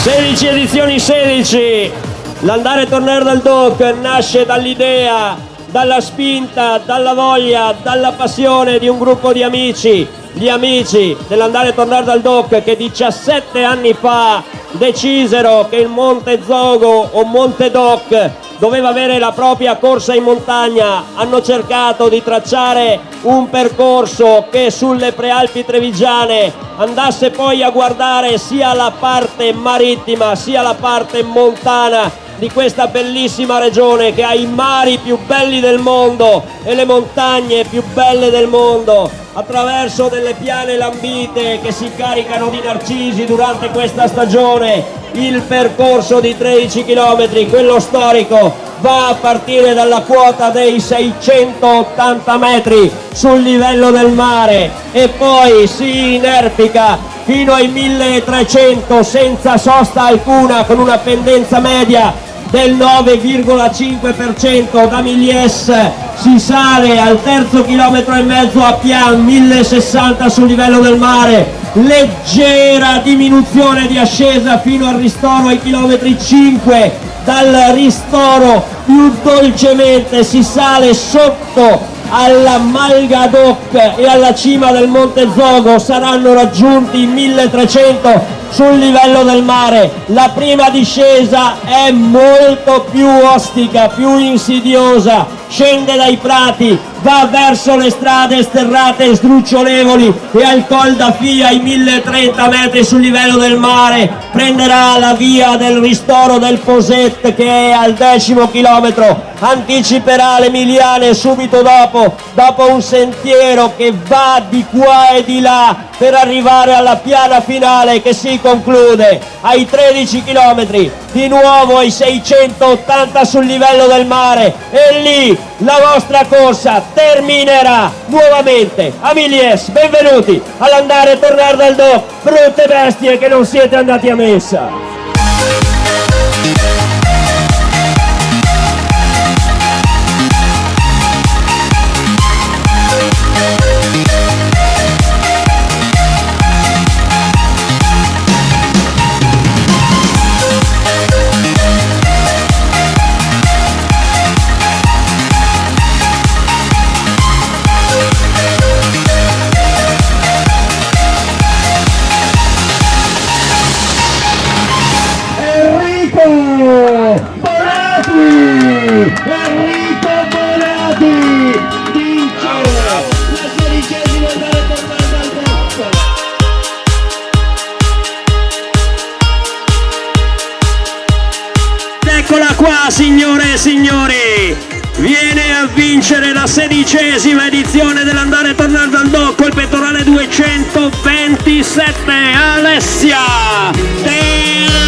16 edizioni 16. L'andare e tornare dal DOC nasce dall'idea, dalla spinta, dalla voglia, dalla passione di un gruppo di amici, gli amici dell'andare e tornare dal DOC, che 17 anni fa decisero che il Monte Zogo o Monte DOC doveva avere la propria corsa in montagna. Hanno cercato di tracciare un percorso che sulle prealpi trevigiane andasse poi a guardare sia la parte marittima sia la parte montana di questa bellissima regione, che ha i mari più belli del mondo e le montagne più belle del mondo, attraverso delle piane lambite che si caricano di narcisi durante questa stagione. Il percorso di 13 km, quello storico, va a partire dalla quota dei 680 metri sul livello del mare e poi si inerpica fino ai 1300 senza sosta alcuna, con una pendenza media del 9,5%. Da Milies si sale al terzo chilometro e mezzo a Pian, 1060 sul livello del mare, leggera diminuzione di ascesa fino al ristoro ai chilometri 5. Dal ristoro più dolcemente si sale sotto alla Malga DOC e alla cima del Monte Zogo. Saranno raggiunti i 1300 sul livello del mare. La prima discesa è molto più ostica, più insidiosa, scende dai prati, va verso le strade sterrate e sdrucciolevoli e al Col da Fia, ai 1030 metri sul livello del mare, prenderà la via del ristoro del Poset, che è al 10° chilometro, anticiperà le Miliane subito dopo un sentiero che va di qua e di là per arrivare alla piana finale, che si conclude ai 13 chilometri, di nuovo ai 680 sul livello del mare, e lì la vostra corsa terminerà nuovamente a Milies. Benvenuti all'andare e tornare dal DOC, brutte bestie che non siete andati a messa. Enrico Bonati vince la 16ª andare e tornare dal DOC. Eccola qua, signore e signori, viene a vincere la 16ª edizione dell'andare e tornare dal DOC col pettorale 227, Alessia Del